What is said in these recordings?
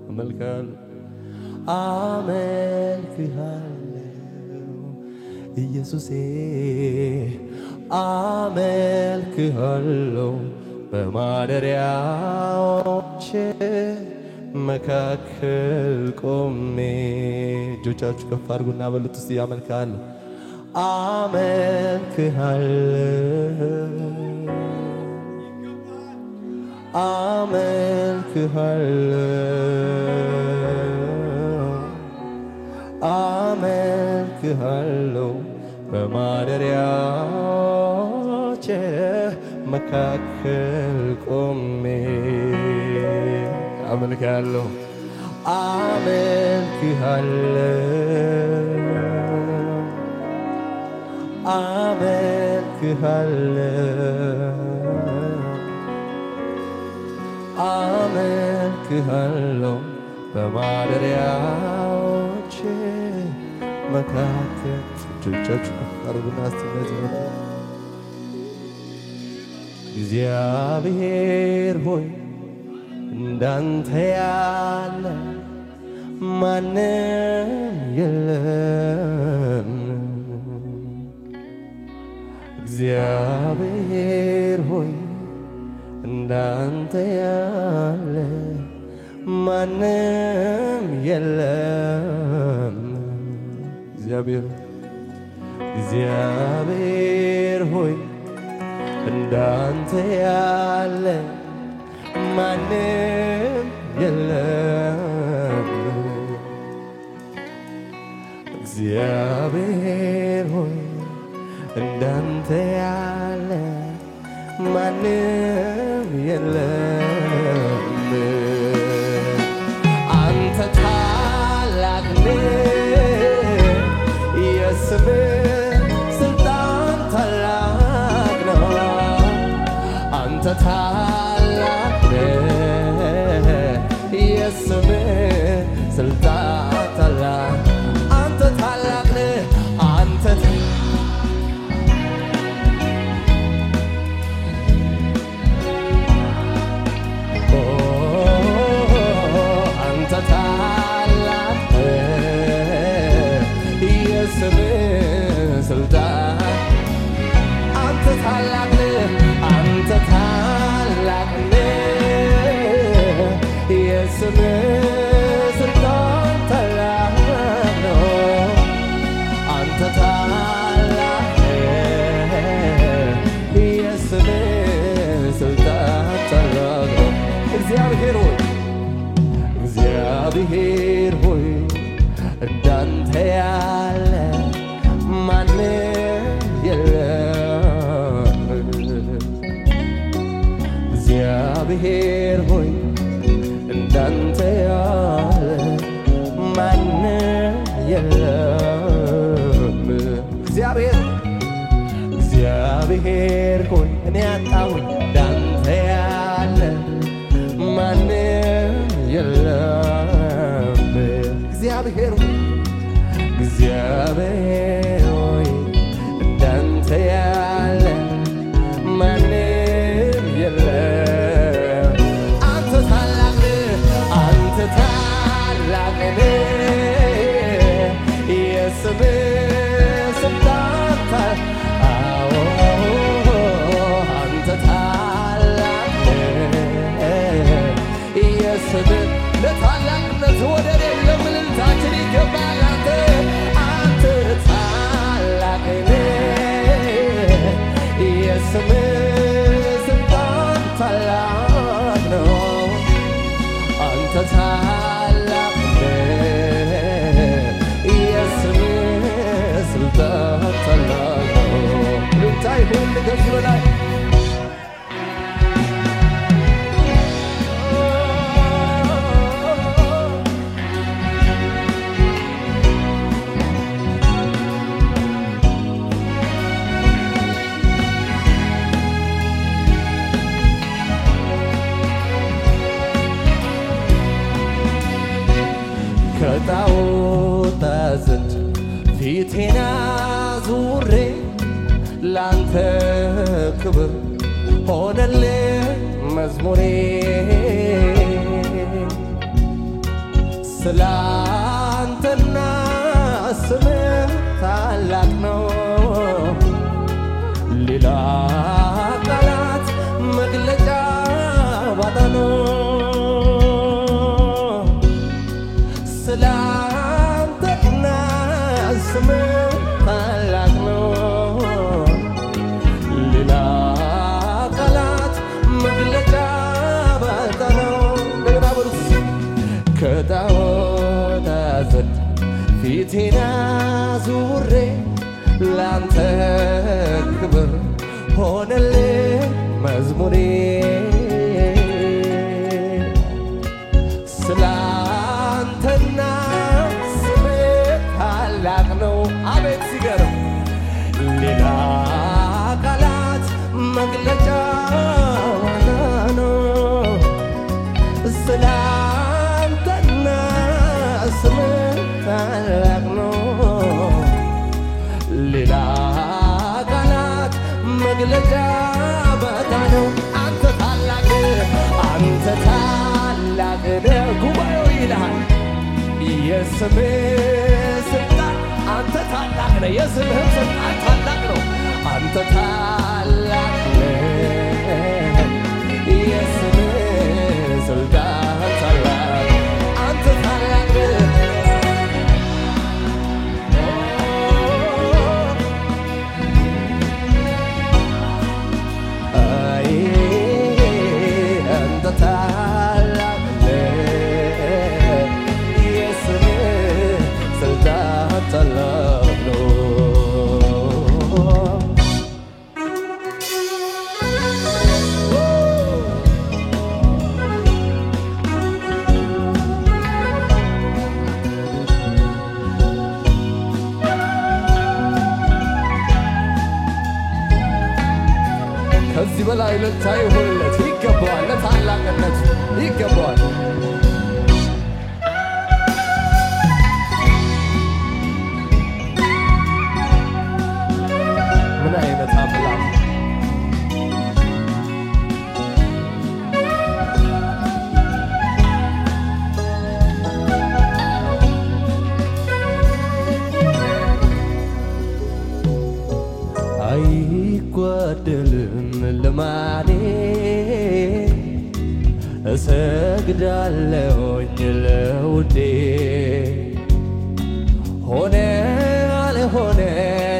አመልክሃለሁ አመልክሃለሁ ኢየሱሴ አመልክሃለሁ በማደሪያዎች መካከል ቆሜ እጆቻችሁ ከፍ አድርጉና በሉት እስቲ አመልክሃለሁ አመልክሃለሁ በማደሪያዎች መካከል ቆሜ አመልክሃለሁ አመልክሃለሁ በማደሪያዎች መካከል እጆቻችሁ ከፍ አድርጉና እስቲ እግዚአብሔር ሆይ እንዳንተ ያለ ማንም የለም እግዚአብሔር ሆይ እንዳንተ ያለ ማንም የለም እግዚአብሔር ሆይ እንዳንተ ያለ ማንም የለም እግዚአብሔር ሆይ እንዳንተ ያለ ማንም የለም አንተ ታላቅ ነህ የስምህ ስልጣን ታላቅ ነው አንተ ታላቅ ነህ የስምህ ስልጣን ታላቅ አንተ ታላቅ ነህ አንተ ታላቅ የስምህ ስልጣን አንተ ታላቅ ነህ አንተ ታላቅ ነህ የስምህ ስልጣን ታላቅ ነው አንተ ታላቅ ነህ የስምህ ስልጣን ታላቅ ነው እግዚአብሔር ሆይ እግዚአብሔር ሆይ እንዳንተ ያለ ማንም የለም እግዚአብሔር ሆይ እንዳንተ ያለ ማንም የለም እግዚአብሔር ሆይ እኔ አጣሁኝ እንዳንተ ያለ ማንም የለም እግዚአብሔር ሆይ እንዳንተ ያለ ማንም የለም አንተ ታላቅ ነህ የስምህ ስልጣን አንተ ታላቅ ነህ የስምህ ለታላቅነት ወደር የለም እልልታችን ይገባል አንተ ታላቅ ነህ የስምህ ስልጣን ታላቅ ነው አንተ ታላቅ ነህ የስምህ ስልጣን ታላቅ ነው እልልታ ይሁን ከዚህ በላይ ከጣዖታት ዘንድ ፊቴን አዙሬ ላንተ ክብር ሆነልኝ መዝሙሬ ስላንተና ስምህ ታላቅ ነው። ሌላ ቃላት መግለጫ ባጣ ነው። ስላንተና ስምህ ታላቅ ነው። ሌላ ቃላት መግለጫ ባጣ ነው። እንደገና በሉት ከጣዖታት ዘንድ ፊቴን አዙሬ ላንተ ክብር ሆነልኝ መዝሙሬ ስላንተና ስምህ ታላቅ ነው። አቤት ሲገርም ሌላ ቃላት መግለጫ ዋና ነው። ስላንተና ስምህ ታላቅ ነው። ሌላ ቃላት መግለጫ ባጣ ነው። አንተ ታላቅ አንተ ታላቅ ነህ። ጉባኤው ይልሃል የስምህ ስልጣን አንተ ታላቅ ነህ። የስምህም ስልጣን ታላቅ ነው። አንተ ታላቅ ነህ። የስምህ ስልጣን ታላቅ አንተ ታላቅ ነህ። ታላቅ ነህ። የስምህ ስልጣን ታላቅ ነው። ከዚህ በላይ እልልታ ይሁንለት። ይገባዋል፣ ለታላቅነት ይገባዋል። ምን አይነት አምላክ! አይጓደልም ልማዴ እሰግዳለሁኝ ለውዴ ሆነ አልሆነ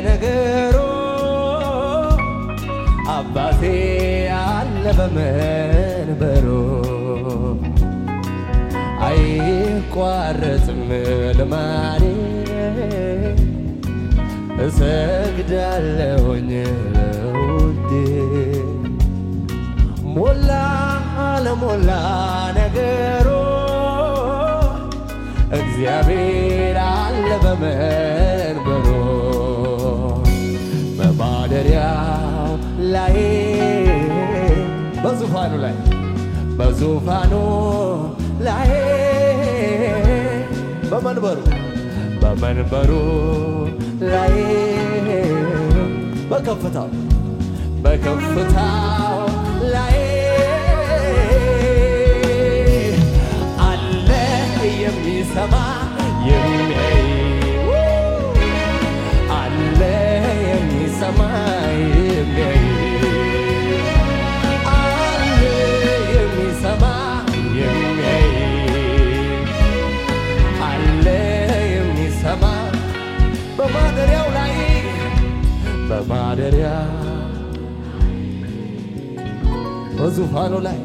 ነገሩ አባቴ አለ በመንበሩ አይቋረጥም ልማዴ እሰግዳለሁኝ ለውዴ ሞላ አለሞላ ነገሩ እግዚአብሔር አለ በመንበሩ በማደሪያው ላይ በዙፋኑ ላይ በመንበሩ ላይ በከፍታው ላይ አለ የሚሰማ የሚያይ አለ የሚሰማ የሚያይ አለ የሚሰማ የሚያይ አለ የሚሰማ በማደሪያው ላይ በማደሪያ በዙፋኑ ላይ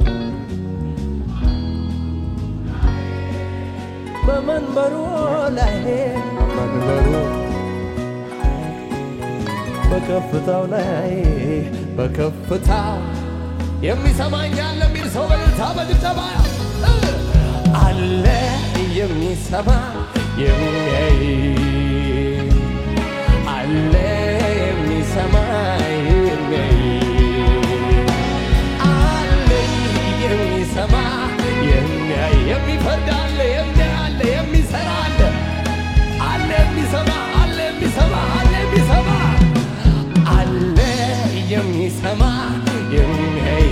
በመንበሩ ላይ መንበሩ በከፍታው ላይ በከፍታው የሚሰማኝ አለ የሚል ሰው በልልታ በጭብጨባ አለ የሚሰማ የሚያይ አለ የሚሰማ የሚያይ አለ የሚሰማ የሚያይ የሚፈርድ አለ የሚያይ አለ የሚሰራ አለ አለ የሚሰማ አለ የሚሰማ አለ የሚሰማ አለ የሚሰማ የሚያይ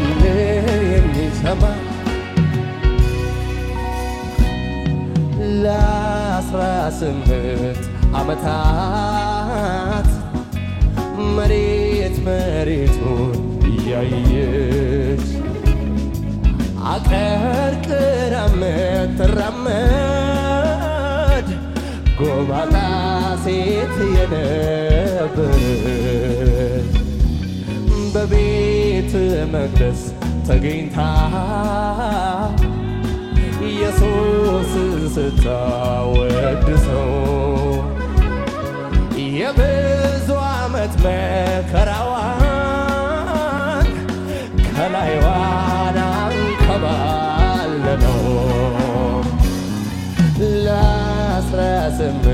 አለ የሚሰማ ለ18 ዓመታት መሬት መሬቱን እያየች አቀርቅራ ምትራመድ ጎባጣ ሴት የነበረች በቤተ መቅደስ ተገኝታ ኢየሱስን ስታወድሰው የብዙ ዓመት መከራዋን ከላይዋ አንከባለለው ለ18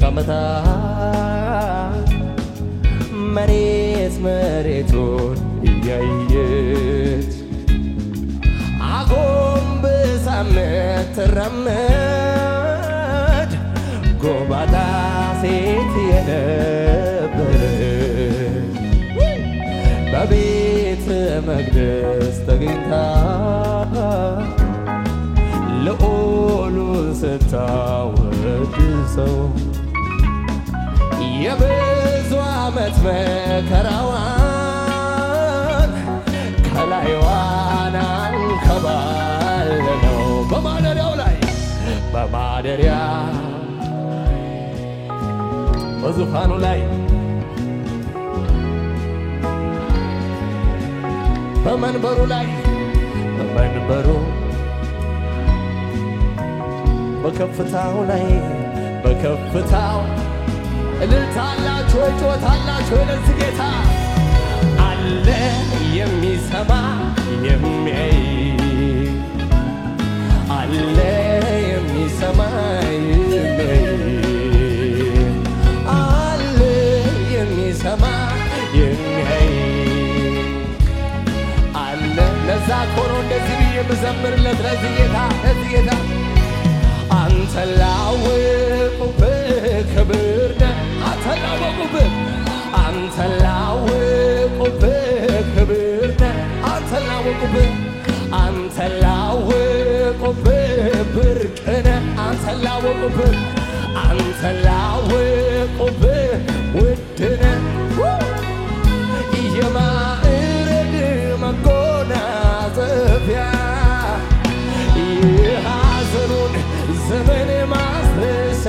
ዓመታት መሬት መሬቱን እያየች አጎንብሳ ምትራመድ ጎባጣ ሴት የነበረች በቤተ መቅደስ ተገኝታ ልዑሉን ስታወድሰው የብዙ ዓመት መከራዋን ከላይዋን አንከባለለው በማደሪያው ላይ በማደሪያ በዙፋኑ ላይ በመንበሩ ላይ በመንበሩ በከፍታው ላይ በከፍታው እልልታላችሁ ጮታላችሁ ለዚህ ጌታ አለ የሚሰማ የሚያይ አለ የሚሰማ የሚያይ አለ የሚሰማ የሚያይ አለ ለዛ ኮኖ እንደዚህ ብዬ የምዘምርለት ለዚህ ጌታ አንተ ላወቁብህ ክብር ነህ አንተ ላወቁብህ ክብር ነህ አንተ ላወቁብህ ብርቅ ነህ አንተ ላወቁብህ ውድ ነህ የማዕረግ መጎናጸፊያ የሐዘኑን ዘመን ማስረሻ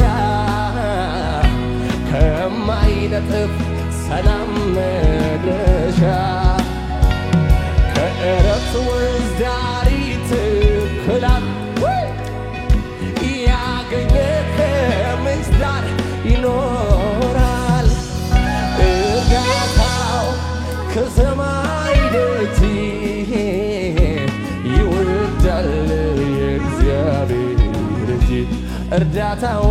ከማይነጥፍ ሰላም መድረሻ ከዕረፍት ወንዝ ዳር ትክላል ያገኘ ከምንጭ ዳር ይኖራል እርጋታው ከሰማይ ደጅ ይወርዳል የእግዚአብሔር ልጅ እርዳታው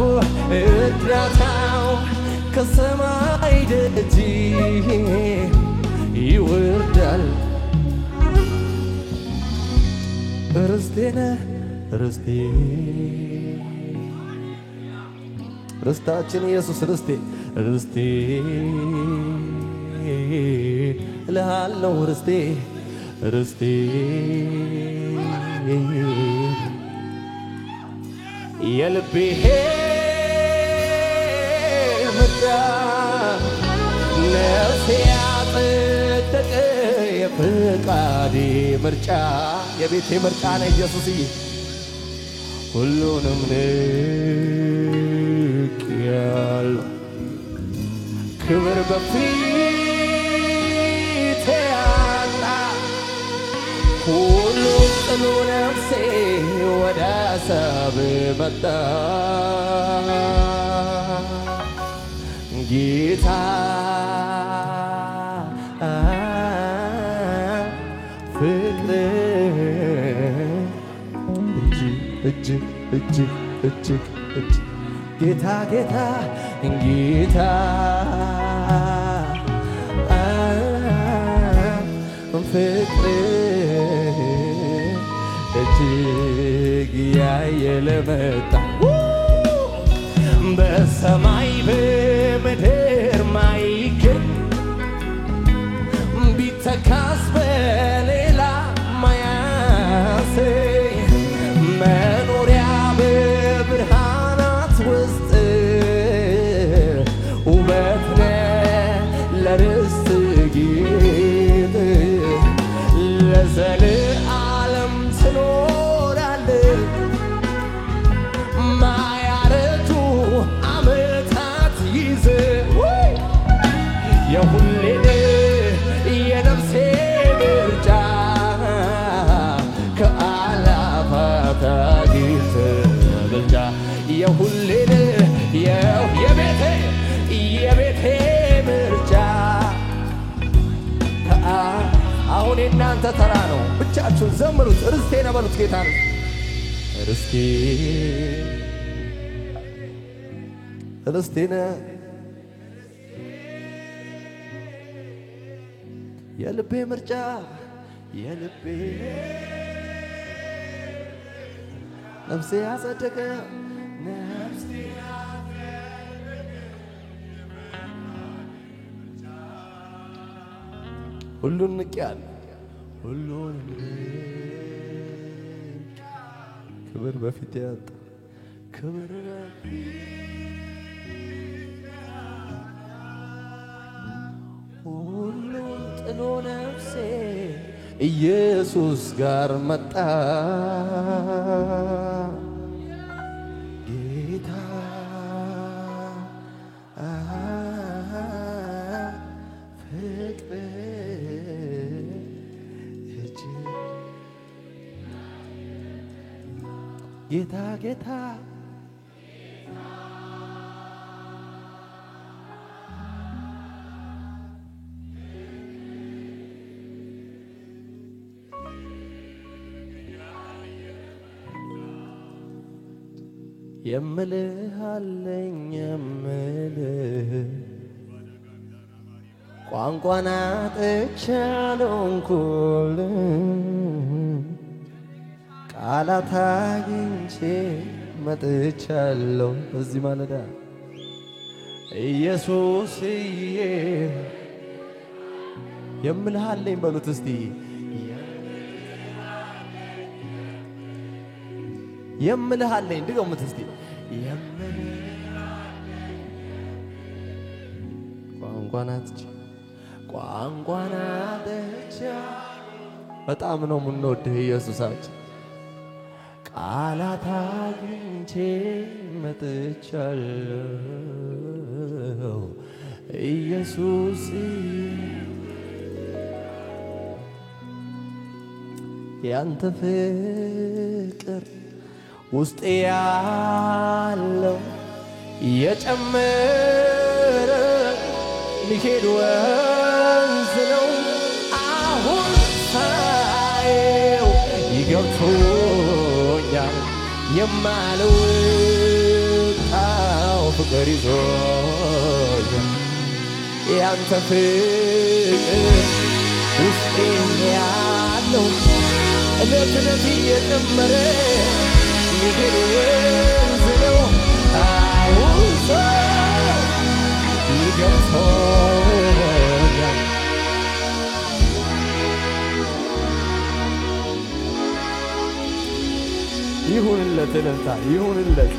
ከሰማይ ደጅ ይወርዳል ርስቴ ነህ ርስቴ ርስታችን ኢየሱስ ርስቴ እልሃለሁ ርስቴ የልቤ ምርጫ ነፍሴ ያጸደቀ የፍቃዴ ምርጫ የቤቴ ምርጫ ነው ኢየሱስዬ ሁሉንም ንቄአለሁ ክብር በፊቴ አጣ ሁሉም ጥሎ ነፍሴ ወደ አሳብ መጣ ጌታ ፍቅር እጅግ ጌታ ፍቅር እጅግ ያየለ መጣ በሰማይ በምድር ማይገኝ ቢተካስ በሌላ የሁሌን የቤቴ ምርጫ አሁን የእናንተ ተራ ነው። ብቻችሁን ዘምሩት። ርስቴ ነው በሉት። ጌታ ነው ርስቴ ነህ የልቤ ምርጫ የልቤ ነፍሴ ያጸደቀ ነፍሴ ሁሉን ንቄያለሁ ሁሉን ክብር በፊት ያጣ ክብር ሁሉን ጥሎ ነፍሴ ኢየሱስ ጋር መጣ ጌታ ፍቅር ጌታ ጌታ የምልህ አለኝ የምልህ ቋንቋን አጥቻለሁ እንኩልህ ቃላት አግኝቼ መጥቻለሁ እዚህ ማለዳ ኢየሱስዬ የምልህ አለኝ በሉት እስቲ የምልህ አለኝ ድገሙት እስቲ ቋንቋን አጥቼ በጣም ነው የምንወድህ ኢየሱሳችን ቃላት አግኝቼ መጥቻለሁ ኢየሱስ ያንተ ፍቅር ውስጤ ያለው የጨመረ ሊሄድ ወንዝ ነው አሁን ሳየው ይገብቶኛል የማልወጣው ፍቅር ይዞኛል ያንተ ፍቅር ውስጤ ያለው እለት እለት እየጨመረ ሊሄድ ወንዝ ነው አሁን ሳየው ይገብቶኛል ይሁንለት እልልታ ይሁንለት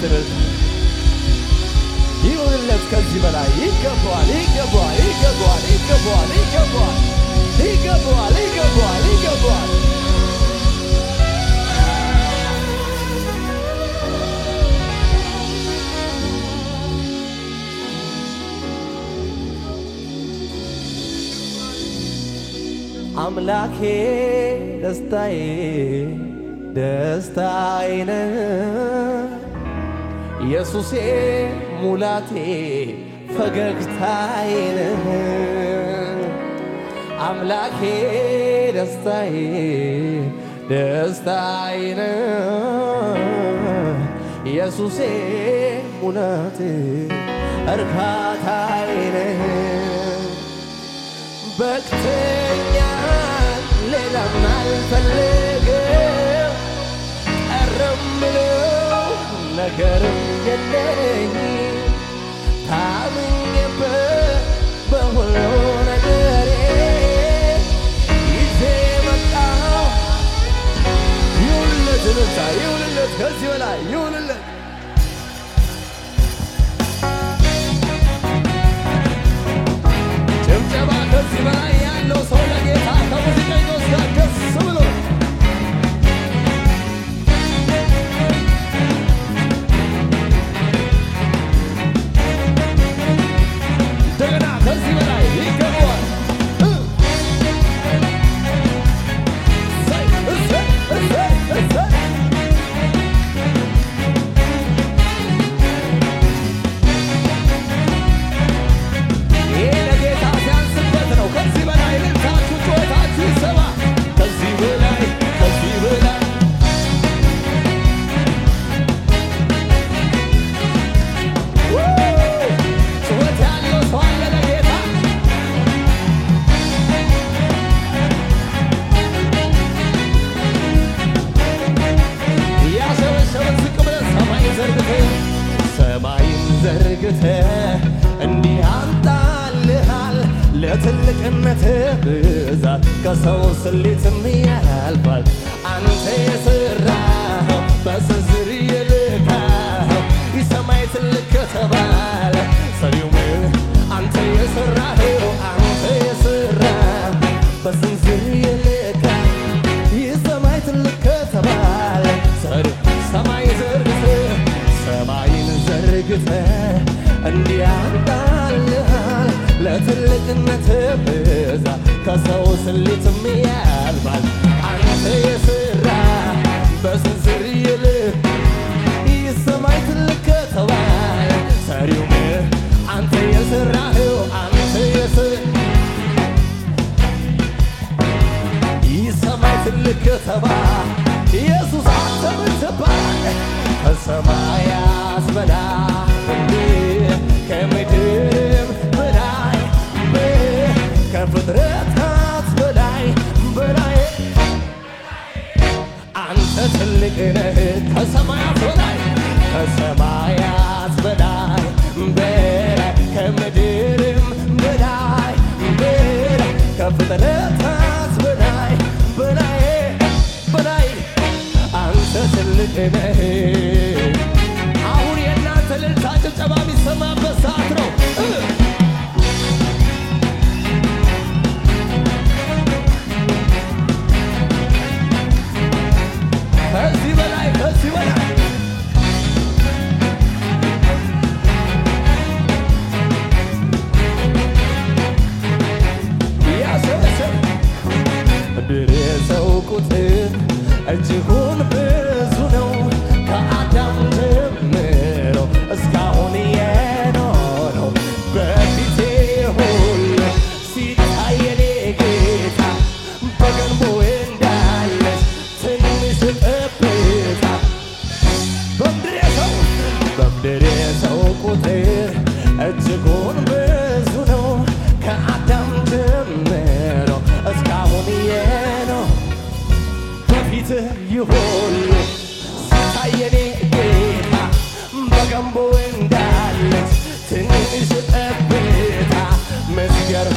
እልልታ ይሁንለት ከዚህ በላይ ይገባዋል አምላኬ ደስታዬ ነህ ኢየሱሴ ሙላቴ ፈገግታዬ ነህ አምላኬ ደስታዬ ነህ ኢየሱሴ ሙላቴ እርካታዬ ነህ በቅተኛል ሌላም አልፈልግም ቀረም ብለው ነገርም የለኝ ታምኜበት በሁሉ ነገሬ ይዤ መጣሁ ይሁንለት እልልታ ይሁንለት ከዚህ በላይ ይሁንለት ጭብጨባ ከዚህ በላይ ያለው ሰው ለጌታ ከሙዚቀኞች ጋር ደስ ብሎ ብዛት ከሰው ስሌትም ያልፋል። አንተ የሠራኸው በስንዝር የልካኸው የሰማይ ትልቅ ከተባለ ሰሪው ምን አንተ የሠራኸው አንተ የሠራኸው በስንዝር የልካኸው የሰማይ ትልቅ ከተባለ ሰሪው ሰማይ ዘርግተህ ሰማይን ዘርግተህ እንዲያምጣልሃል ለትልቅነት ብዛት ከሰው ስሌትም ያልፋል። አንተ የሠራህ በስንዝር ይልቅ የሰማይ ትልቅ ከተባለ ሰሪው ምን አንተ የሠራኸው አንተ የሰማይ ትልቅ ከተባለ ኢየሱስ አንተ ምን ትባላለህ? ከሰማያት በላይ ከምድርም በላይ ከፍጥረታት በላይ አንተ ትልቅ ነህ። ከሰማያት በላይ ከምድርም በላይ ከፍጥረታት በላይ አንተ ትልቅ ነህ። አሁን የእናንተ እልልታ ጭብጨባ የሚሰማበት ሰዓት ነው። ከዚህ በላይ ያሰበሰብ ምድር የሰው ቁጥር እጅጉን ብዙ ነው። ከአዳም ጀምሮ እስካሁን የኖረው በፊቴ ሁሉ ሲታይ የኔ ጌታ በገንቦ እንዳለች ትንሽ ጠብታ በምድር የሰው ቁጥር እጅጉን ብዙ ነው። ከአዳም ጀምሮ እስካሁን የኖረው በፊትህ ይሁሉ ሲታይ የኔ ጌታ በገንቦ እንዳለች ትንሽ ጠብታ መስገር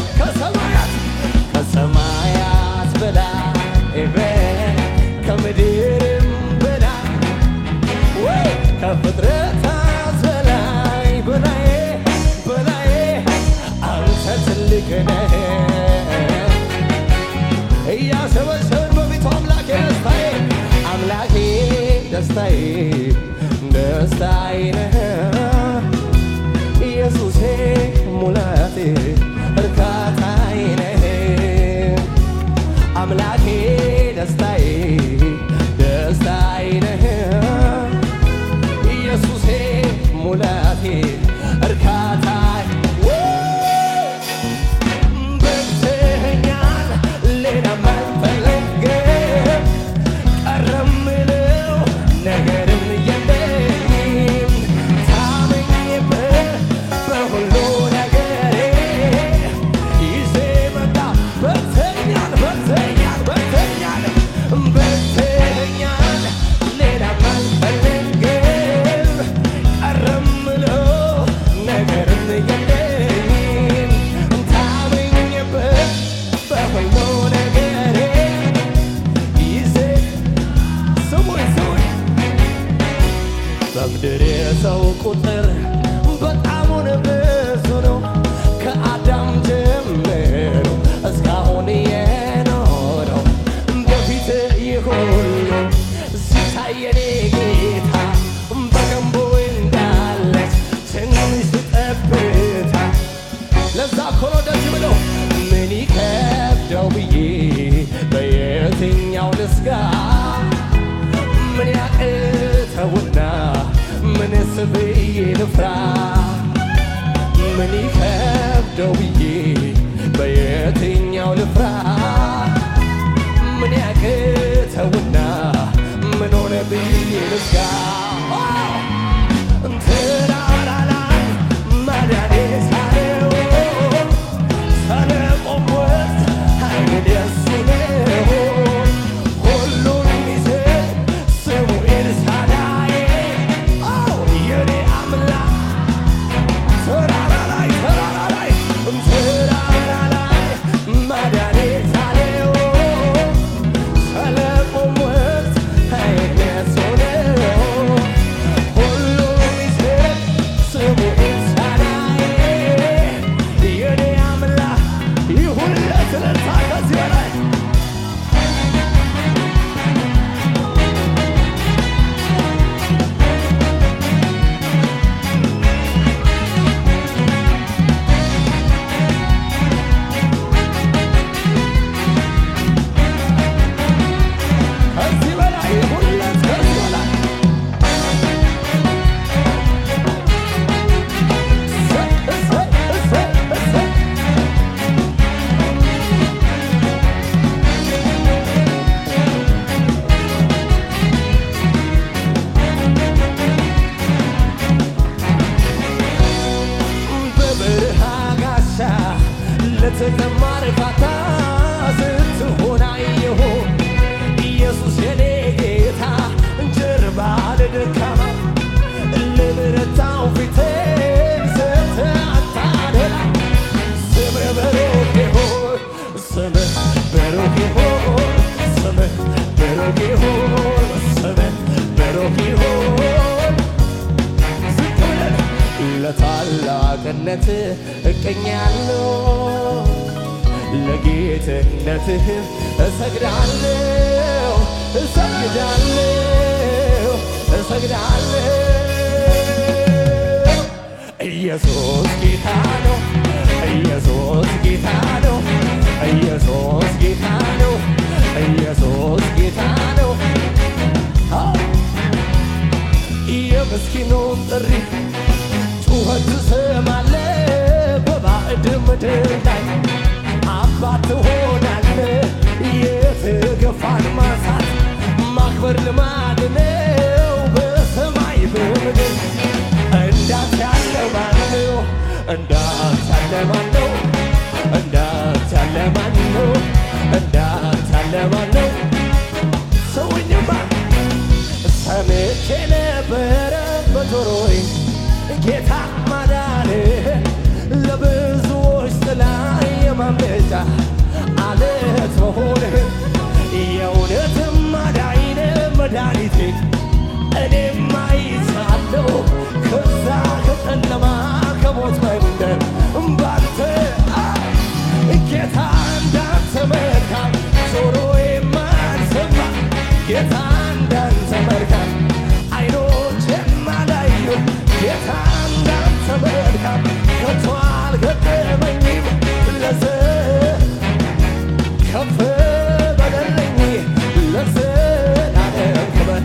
ከሰማያት በላይ ከምድርም በላይ ከፍጥረታት በላይ አንተ ትልቅ ነህ። እያሰበሰብን በፊቱ አምላኬ ደስታዬ ነህ ኢየሱሴ ሙላቴ እርካታዬ ነህ። አምላኬ ደስታዬ ነህ ኢየሱሴ ሙላቴ እርካታዬ በልተኸኛል ሌላ አልፈልግም ቀረምለው ነገርም የለኝም ታመኝበት በሁሉ ነገሬ ይዜ መጣ በልተኸኛል ሌላ አልፈልግም ቀረምለው ነገርም የለኝም ታመኝበት በሁሉ ነገሬ ይዜ ስሙኝ በምድር የሰው ቁጥር በጣሙን ብዙ ነው። ከአዳም ጀምሮ እስካሁን የኖረው በፊት ይሁሉ ሲታይ የኔ ጌታ በገንቦ እንዳለች ትንሽ ጠብታ ለዛ እኮ ነው ደስ ብለው ምን ይከብደው ብዬ በየትኛው ልስጋ ምን ያቅተውና ምንስ ብዬ ልፍራ ምን ይከብደው ብዬ በየትኛው ልፍራ ምን ያቅተውና ምን ሆነ ብዬ ልስጋ ተራራ ላይ ማዳኔ ሳለው ሳለቆበት ኃይል የሱ ነው ሁሉን የሚችል ስሙ ኤልሳዳይ የኔ አምላክ ተራራ ላይ ማዳኔ ብሩክ ይሁን ስምህ ብሩክ ይሁን ስምህ ብሩክ ይሁን ዝቅ ብለን ለታላቅነት እቀኛለሁ ለጌትነትህ እሰግዳለሁ እሰግዳለሁ እሰግዳለሁ ኢየሱስ ጌታ ነው ኢየሱስ ጌታ ነው ኢየሱስ ጌታ ነው ኢየሱስ ጌታ ነው የምስኪኑን ጥሪ ጩኸት ትሰማለህ በባዕድ ምድር ላይ አባት ትሆናለህ የተገፋን ማንሳት ማክበር ልማድ ነው በሰማይ በምድር እንዳንተ ያለ ማን ነው እንዳንተ ያለ ማን ነው እንዳንተ ያለ ማን ነው እንዳንተ ያለ ማን ነው ሰውኝማ ሰምቼ ነበረ በጆሮዬ ጌታ ማዳንህ ለብዙዎች ጥላ የማምለጫ አለት መሆንህ የእውነትም አዳኝ ነህ መድኃኒቴ እኔም አይቻለሁ ከዛ ከጨለማ ከሞት መንደር ባንተ ጌታ እንዳንተ መልካም ጆሮዬም አልሰማ ጌታ እንዳንተ መልካም አይኖቼም አላዩ ጌታ እንዳንተ መልካም ከቶ አልገጠመኝም ከፍ በለልኝ ለዘላለም ክብር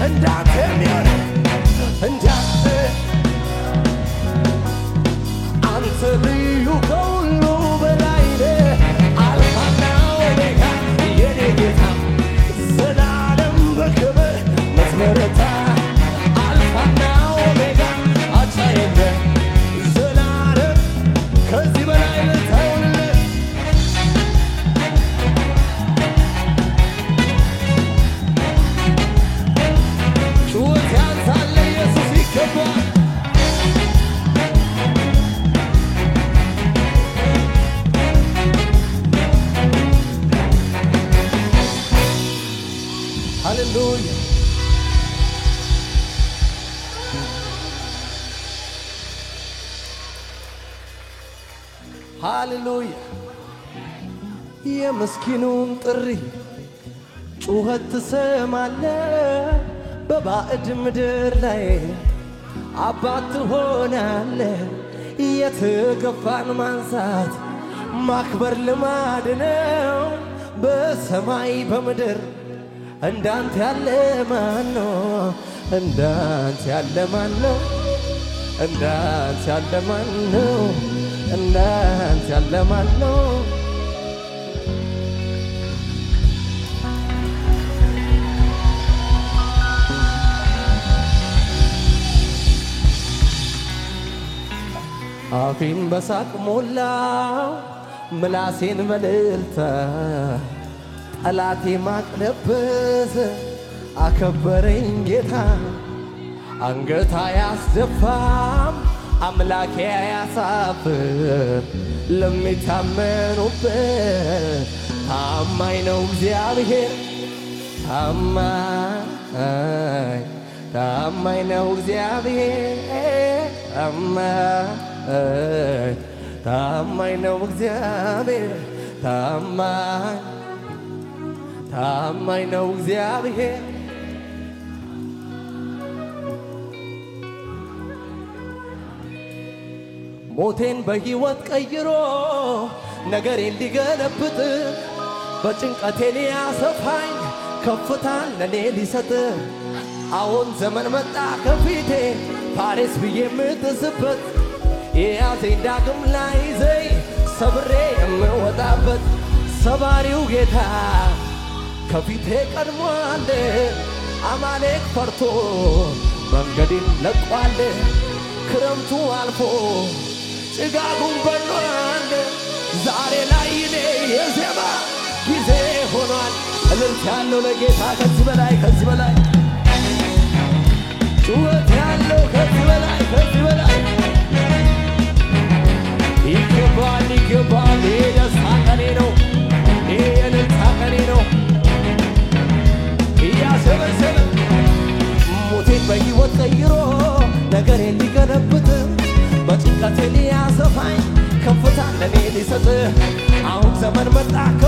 እንዳንተ የሚሆን እንዳንተ አንተ ልዩ ከሁሉ በላይ ነህ አልፋና ኦሜጋ የኔ ጌታ ዘላለም በክብር ምትበረታ አልፋና ኦሜጋ አቻ የለህ ዘላለም ከዚህ በላይ ልታውንልህ ጩኸት ያንሳል ኢየሱስ ይገባል ሃሌሉያ ሃሌሉያ የምስኪኑን ጥሪ ጩኸት ትሰማለህ በባዕድ ምድር ላይ አባት ትሆናለህ የተገፋን ማንሳት ማክበር ልማድ ነው በሰማይ በምድር እንዳንተ ያለ ማን ነው እንዳንተ ያለ ማን ነው እንዳንተ ያለ ማን ነው እንዳንተ ያለ ማን ነው አፌን በሳቅ ሞላው ምላሴን በእልልታ ጠላቴ ማቅ ለበሰ አከበረኝ ጌታ አንገት አያስደፋም አምላኬ አያሳፍር ለሚታመኑበት ታማኝ ነው እግዚአብሔር ታማኝ ነው እግዚአብሔር ታማኝ ነው እግዚአብሔር ታማኝ ነው እግዚአብሔር ሞቴን በሕይወት ቀይሮ ነገሬን ሊገለብጥ በጭንቀቴን ያሰፋኝ ከፍታን ለኔ ሊሰጥ አሁን ዘመን መጣ ከፊቴ ፋሬስ ብዬ የምጥስበት የያዘኝ ዳግም ላይ ዘይ ሰብሬ የምወጣበት ሰባሪው ጌታ ከፊቴ ቀድሟል አማሌቅ ፈርቶ መንገዴን ለቋል ክረምቱ አልፎ ጭጋጉን በኗል ዛሬ ላይ እኔ የዜማ ጊዜ ሆኗል እልልት ያለው ለጌታ ከዚህ በላይ ጩኸት ያለው ከዚህ በላይ ይገባል ደስታ ቀኔ ነው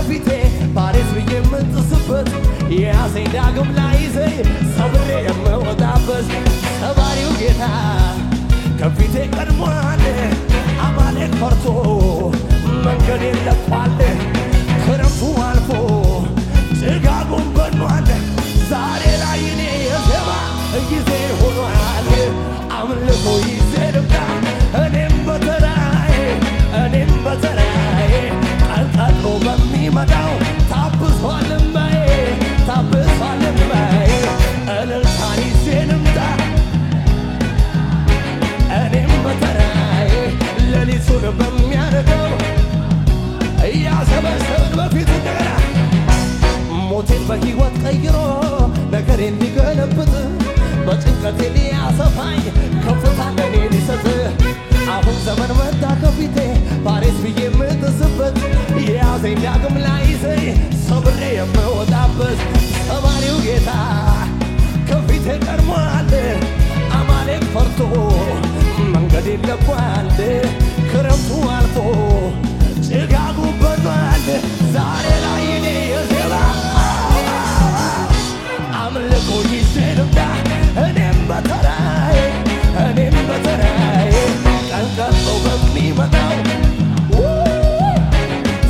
ከፊቴ ፓሪስ ብዬ የምጥስበት የያዘኝ ዳግም ላይዘኝ ሰብሬ የምወጣበት ሰባሪው ጌታ ከፊቴ ቀድሟል። አማሌቅ ፈርቶ መንገዴን ለቋል። ክረምቱ አልፎ ጭጋጉም በኗል። ዛሬ ላይ እኔ የዜማ ጊዜ ሆኗል። አምልኮ ይዤ ልምጣ እኔም በተራዬ ቀልጠሎ በሚመጣው ታብሷል እምባዬ ታብሷል እምባዬ እልልታን ይዤ ልምጣ እኔም በተራዬ ሌሊቱን በሚያደርገው እያሰበሰብን በፊት እንደገና ሞቴን በሕይወት ቀይሮ ነገሬን ሊገለብጥ በጭንቀቴ ሊያሰፋኝ ከፍታ ለኔ ሊሰጥ አሁን ዘመን መጣ ከፊቴ ፓሪስ ብዬ የምጥስበት የያዘኝ ዳግም ላይዘኝ ሰብሬ የምወጣበት ሰባሪው ጌታ ከፊቴ ቀድሟል። አማሌቅ ፈርቶ መንገዴን ለቋል። ክረምቱ አልፎ ጭጋጉ በኗል። ዛሬ ላይ እኔ የዜማ አምልኮ ይዤ ልምጣ እኔም በተራዬ ቀንቀጦ በሚመጣው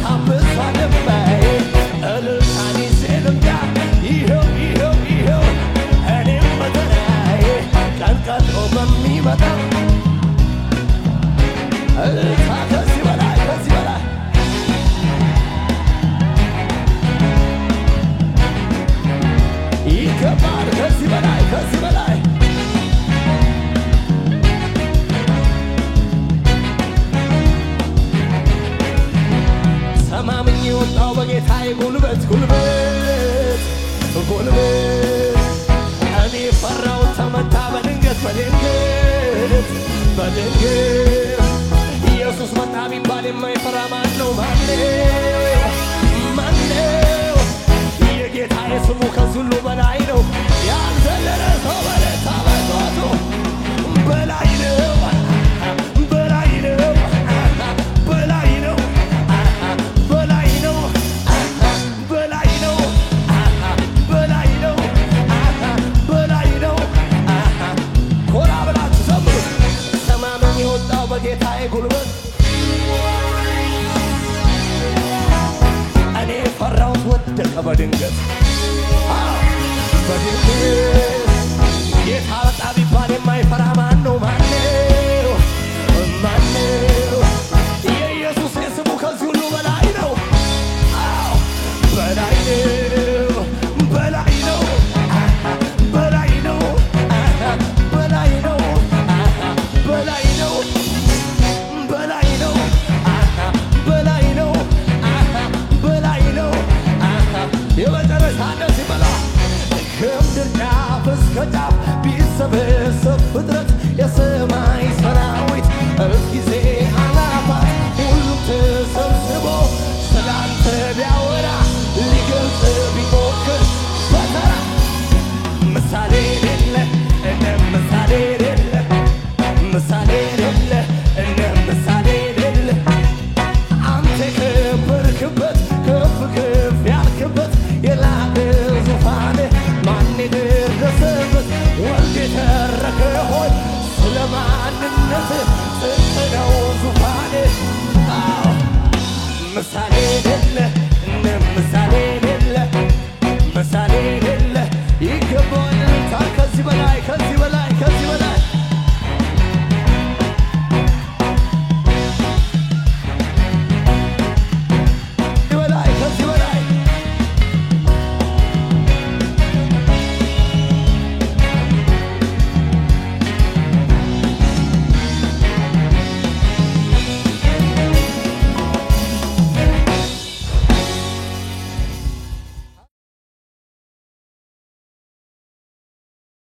ታብሷል እምባዬ እልልታን ይዤ ልምጣ ይኸው እኔም በተራዬ ቀንቀጦ በሚመጣው እልልታ ከዚህ በላይ ይገባል። ከዚህ በላይ ሰማምኝ ወጣው በጌታዬ ጉልበት እኔ ፈራው ተመታ በድንገት ኢየሱስ መጣ ቢባል የማይፈራ ማነው? የጌታዬ ስሙ ከዚህ ሁሉ በላይ ነው። ያልዘለለ ሰው በለታ በቷቶ በላይ ነው ኮራ ብላችሁ ዘምሩ። ሰማምኝ የወጣው በጌታዬ ጉልበት እኔ ፈራሁት ወደቀ በድንገት ጌታ ወጣ ቢባል የማይፈራ ማነው? የኢየሱስ ስሙ ከዚህ ሁሉ በላይ ነው። በላይ የመጨረሻ እንደዚህ በላ ከምድር ጫፍ እስከ ጫፍ ቢሰበሰብ ፍጥረት የሰማይ ሰራዊት ጊዜ አላፋት ሁሉም ተሰብስቦ ስላንተ ቢያወራ ሊገልጽ ቢሞክር በተራ ምሳሌ የሌለ እንደ ምሳሌ የሌለ እንደ ምሳሌ የሌለ አንተ የከበርክበት ከፍ ያልክበት የላ